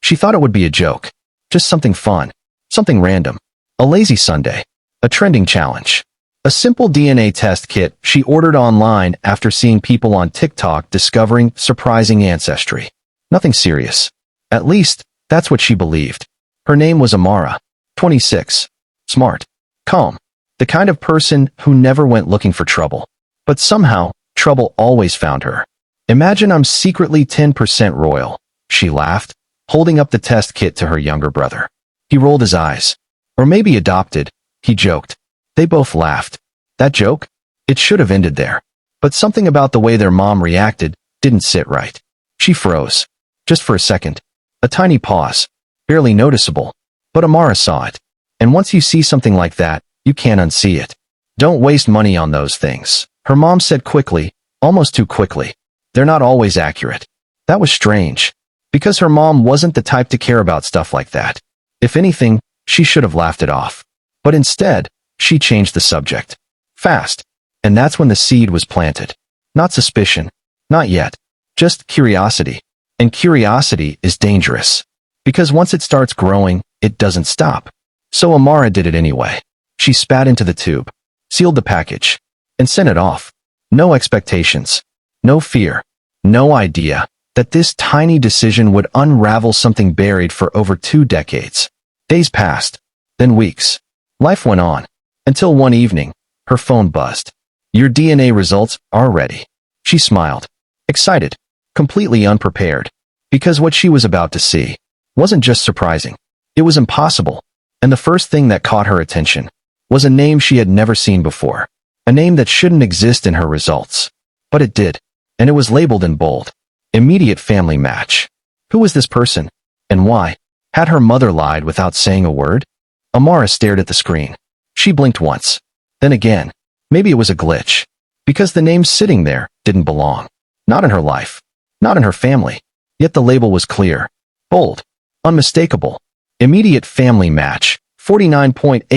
She thought it would be a joke. Just something fun. Something random. A lazy Sunday. A trending challenge. A simple DNA test kit she ordered online after seeing people on TikTok discovering surprising ancestry. Nothing serious. At least, that's what she believed. Her name was Amara. 26. Smart. Calm. The kind of person who never went looking for trouble. But somehow, trouble always found her. Imagine I'm secretly 10% royal. She laughed, holding up the test kit to her younger brother. He rolled his eyes. Or maybe adopted, he joked. They both laughed. That joke? It should have ended there. But something about the way their mom reacted didn't sit right. She froze. Just for a second. A tiny pause. Barely noticeable. But Amara saw it. And once you see something like that, you can't unsee it. Don't waste money on those things, her mom said quickly, almost too quickly. They're not always accurate. That was strange. Because her mom wasn't the type to care about stuff like that. If anything, she should have laughed it off. But instead, she changed the subject. Fast. And that's when the seed was planted. Not suspicion. Not yet. Just curiosity. And curiosity is dangerous. Because once it starts growing, it doesn't stop. So Amara did it anyway. She spat into the tube, sealed the package, and sent it off. No expectations. No fear. No idea that this tiny decision would unravel something buried for over 2 decades. Days passed. Then weeks. Life went on. Until one evening, her phone buzzed. Your DNA results are ready. She smiled. Excited. Completely unprepared. Because what she was about to see wasn't just surprising. It was impossible. And the first thing that caught her attention was a name she had never seen before. A name that shouldn't exist in her results. But it did. And it was labeled in bold. Immediate family match. Who was this person? And why? Had her mother lied without saying a word? Amara stared at the screen. She blinked once. Then again. Maybe it was a glitch. Because the name sitting there didn't belong. Not in her life. Not in her family. Yet the label was clear. Bold. Unmistakable. Immediate family match. 49.8%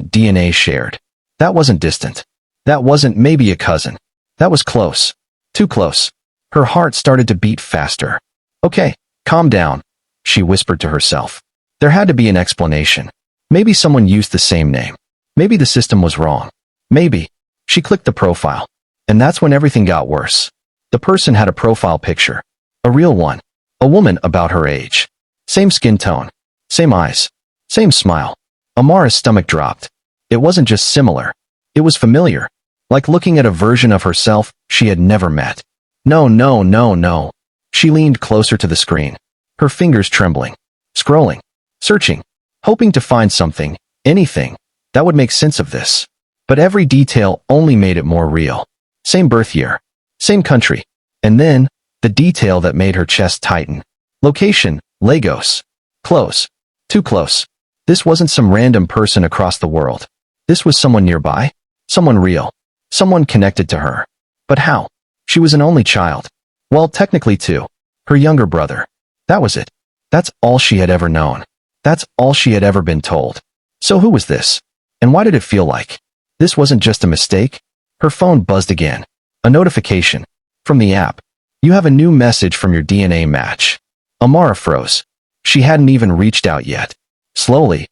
DNA shared. That wasn't distant. That wasn't maybe a cousin. That was close. Too close. Her heart started to beat faster. Okay, calm down, she whispered to herself. There had to be an explanation. Maybe someone used the same name. Maybe the system was wrong. Maybe. She clicked the profile. And that's when everything got worse. The person had a profile picture. A real one. A woman about her age. Same skin tone. Same eyes. Same smile. Amara's stomach dropped. It wasn't just similar. It was familiar. Like looking at a version of herself she had never met. No, no, no, no. She leaned closer to the screen. Her fingers trembling. Scrolling. Searching. Hoping to find something. Anything. That would make sense of this. But every detail only made it more real. Same birth year. Same country. And then, the detail that made her chest tighten. Location, Lagos. Close. Too close. This wasn't some random person across the world. This was someone nearby. Someone real. Someone connected to her. But how? She was an only child. Well, technically two. Her younger brother. That was it. That's all she had ever known. That's all she had ever been told. So who was this? And why did it feel like this wasn't just a mistake? Her phone buzzed again. A notification. From the app. You have a new message from your DNA match. Amara froze. She hadn't even reached out yet. Slowly,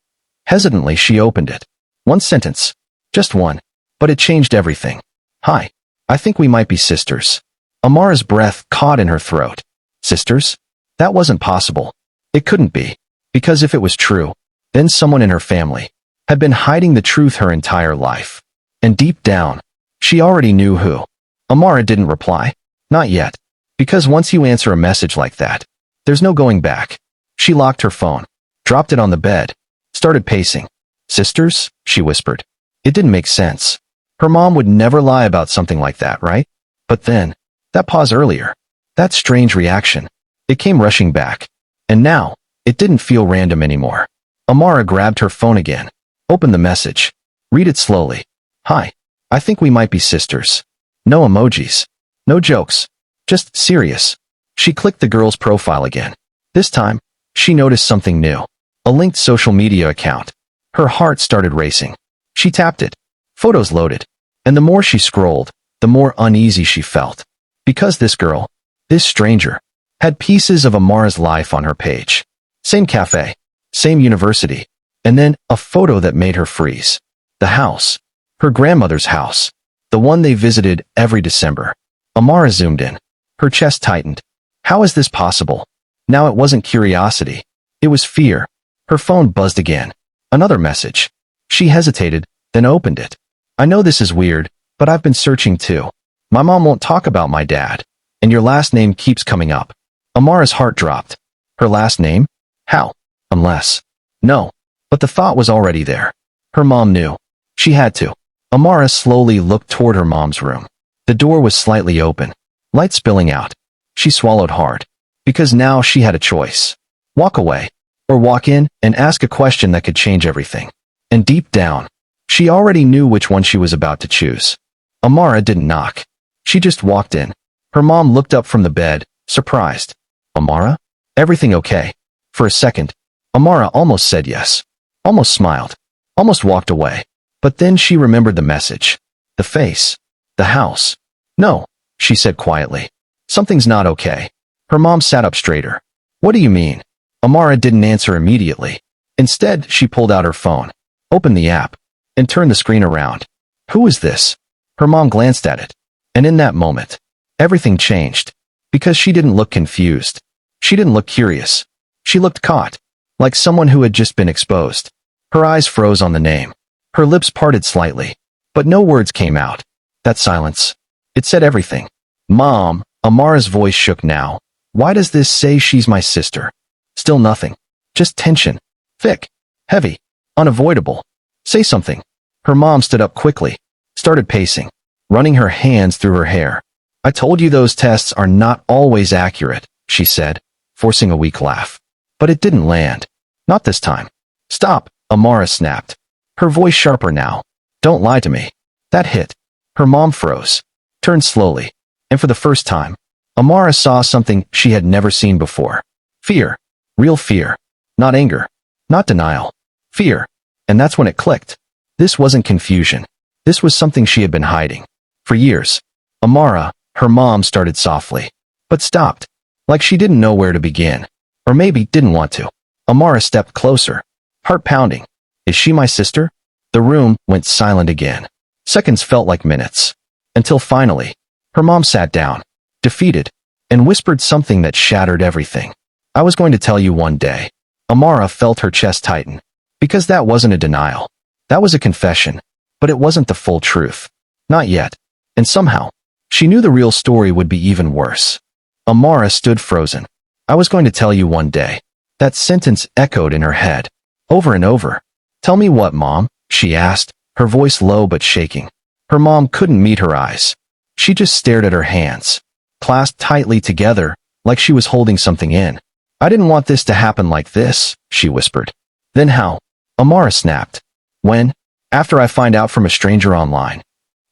hesitantly she opened it. One sentence. Just one. But it changed everything. Hi. I think we might be sisters. Amara's breath caught in her throat. Sisters? That wasn't possible. It couldn't be. Because if it was true, then someone in her family had been hiding the truth her entire life. And deep down, she already knew who. Amara didn't reply. Not yet. Because once you answer a message like that, there's no going back. She locked her phone, dropped it on the bed, started pacing. Sisters? She whispered. It didn't make sense. Her mom would never lie about something like that, right? But then, that pause earlier, that strange reaction, it came rushing back. And now, it didn't feel random anymore. Amara grabbed her phone again, opened the message. Read it slowly. Hi. I think we might be sisters. No emojis. No jokes. Just serious. She clicked the girl's profile again. This time, she noticed something new. A linked social media account. Her heart started racing. She tapped it. Photos loaded. And the more she scrolled, the more uneasy she felt. Because this girl, this stranger, had pieces of Amara's life on her page. Same cafe. Same university. And then, a photo that made her freeze. The house. Her grandmother's house. The one they visited every December. Amara zoomed in. Her chest tightened. How is this possible? Now it wasn't curiosity. It was fear. Her phone buzzed again. Another message. She hesitated, then opened it. I know this is weird, but I've been searching too. My mom won't talk about my dad. And your last name keeps coming up. Amara's heart dropped. Her last name? How? Unless. No. But the thought was already there. Her mom knew. She had to. Amara slowly looked toward her mom's room. The door was slightly open. Light spilling out. She swallowed hard. Because now she had a choice. Walk away. Or walk in and ask a question that could change everything. And deep down, she already knew which one she was about to choose. Amara didn't knock. She just walked in. Her mom looked up from the bed, surprised. Amara? Everything okay? For a second, Amara almost said yes. Almost smiled. Almost walked away. But then she remembered the message. The face. The house. No, she said quietly. Something's not okay. Her mom sat up straighter. What do you mean? Amara didn't answer immediately. Instead, she pulled out her phone, opened the app, and turned the screen around. Who is this? Her mom glanced at it. And in that moment, everything changed. Because she didn't look confused. She didn't look curious. She looked caught, like someone who had just been exposed. Her eyes froze on the name. Her lips parted slightly, but no words came out. That silence. It said everything. Mom, Amara's voice shook now. Why does this say she's my sister? Still nothing. Just tension. Thick. Heavy. Unavoidable. Say something. Her mom stood up quickly. Started pacing. Running her hands through her hair. I told you those tests are not always accurate, she said, forcing a weak laugh. But it didn't land. Not this time. Stop, Amara snapped. Her voice sharper now. Don't lie to me. That hit. Her mom froze. Turned slowly. And for the first time, Amara saw something she had never seen before. Fear. Real fear. Not anger. Not denial. Fear. And that's when it clicked. This wasn't confusion. This was something she had been hiding. For years. Amara, her mom, started softly. But stopped. Like she didn't know where to begin. Or maybe didn't want to. Amara stepped closer. Heart pounding. Is she my sister? The room went silent again. Seconds felt like minutes. Until finally, her mom sat down, defeated, and whispered something that shattered everything. I was going to tell you one day. Amara felt her chest tighten. Because that wasn't a denial. That was a confession. But it wasn't the full truth. Not yet. And somehow, she knew the real story would be even worse. Amara stood frozen. I was going to tell you one day. That sentence echoed in her head. Over and over. Tell me what, Mom? She asked, her voice low but shaking. Her mom couldn't meet her eyes. She just stared at her hands, clasped tightly together, like she was holding something in. I didn't want this to happen like this, she whispered. Then how? Amara snapped. When? After I find out from a stranger online.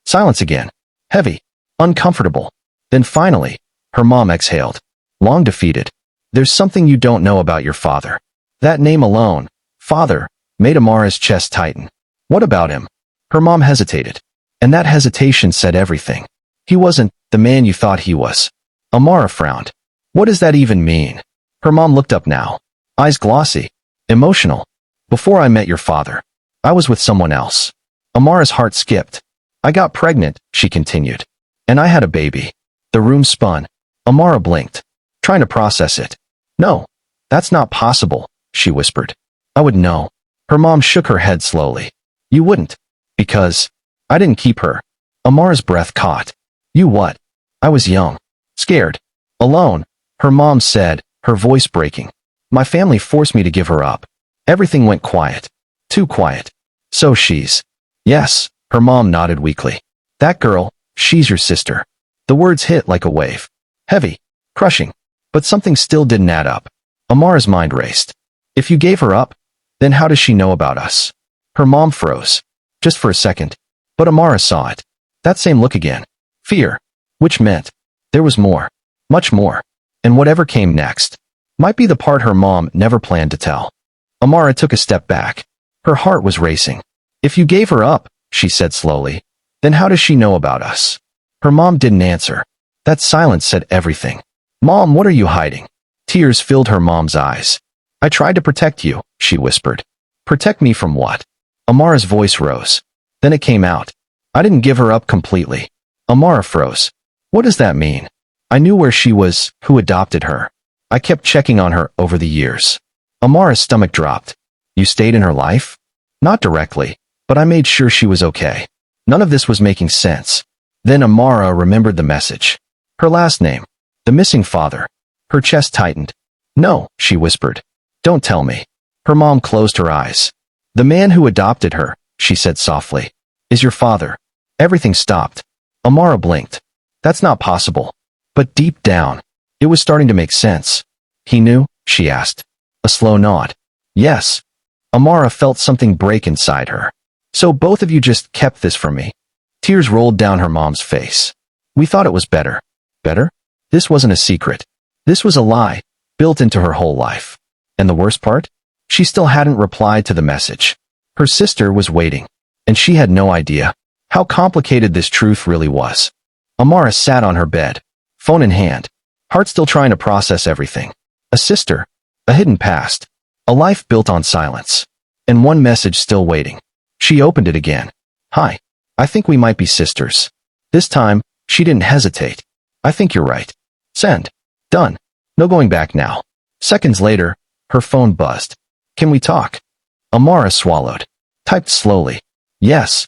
Silence again. Heavy. Uncomfortable. Then finally, her mom exhaled. Long defeated. There's something you don't know about your father. That name alone, father, made Amara's chest tighten. What about him? Her mom hesitated. And that hesitation said everything. He wasn't the man you thought he was. Amara frowned. What does that even mean? Her mom looked up now. Eyes glossy. Emotional. Before I met your father, I was with someone else. Amara's heart skipped. I got pregnant, she continued. And I had a baby. The room spun. Amara blinked, trying to process it. No, that's not possible, she whispered. I would know. Her mom shook her head slowly. You wouldn't. Because I didn't keep her. Amara's breath caught. You what? I was young. Scared. Alone. Her mom said, her voice breaking. My family forced me to give her up. Everything went quiet. Too quiet. So she's. Yes, her mom nodded weakly. That girl, she's your sister. The words hit like a wave. Heavy. Crushing. But something still didn't add up. Amara's mind raced. If you gave her up, then how does she know about us? Her mom froze. Just for a second. But Amara saw it. That same look again. Fear. Which meant there was more. Much more. And whatever came next might be the part her mom never planned to tell. Amara took a step back. Her heart was racing. If you gave her up, she said slowly, then how does she know about us? Her mom didn't answer. That silence said everything. Mom, what are you hiding? Tears filled her mom's eyes. I tried to protect you, she whispered. Protect me from what? Amara's voice rose. Then it came out. I didn't give her up completely. Amara froze. What does that mean? I knew where she was, who adopted her. I kept checking on her over the years. Amara's stomach dropped. You stayed in her life? Not directly, but I made sure she was okay. None of this was making sense. Then Amara remembered the message. Her last name. The missing father. Her chest tightened. No, she whispered. Don't tell me. Her mom closed her eyes. The man who adopted her, she said softly, is your father. Everything stopped. Amara blinked. That's not possible. But deep down, it was starting to make sense. He knew? She asked. A slow nod. Yes. Amara felt something break inside her. So both of you just kept this from me. Tears rolled down her mom's face. We thought it was better. Better? This wasn't a secret. This was a lie, built into her whole life. And the worst part? She still hadn't replied to the message. Her sister was waiting, and she had no idea how complicated this truth really was. Amara sat on her bed, phone in hand, heart still trying to process everything. A sister, a hidden past, a life built on silence, and one message still waiting. She opened it again. Hi, I think we might be sisters. This time, she didn't hesitate. I think you're right. Send. Done. No going back now. Seconds later, her phone buzzed. Can we talk? Amara swallowed. Typed slowly. Yes.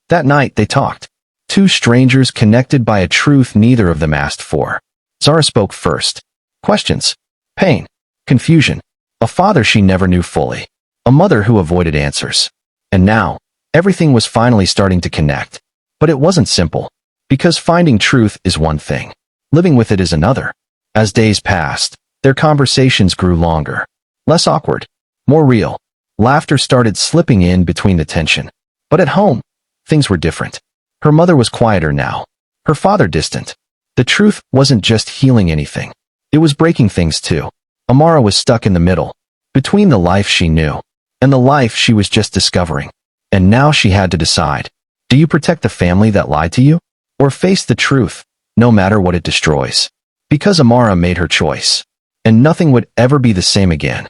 That night they talked. Two strangers connected by a truth neither of them asked for. Zara spoke first. Questions. Pain. Confusion. A father she never knew fully. A mother who avoided answers. And now, everything was finally starting to connect. But it wasn't simple. Because finding truth is one thing. Living with it is another. As days passed, their conversations grew longer. Less awkward. More real. Laughter started slipping in between the tension. But at home, things were different. Her mother was quieter now. Her father distant. The truth wasn't just healing anything. It was breaking things too. Amara was stuck in the middle. Between the life she knew and the life she was just discovering. And now she had to decide. Do you protect the family that lied to you? Or face the truth, no matter what it destroys? Because Amara made her choice. And nothing would ever be the same again.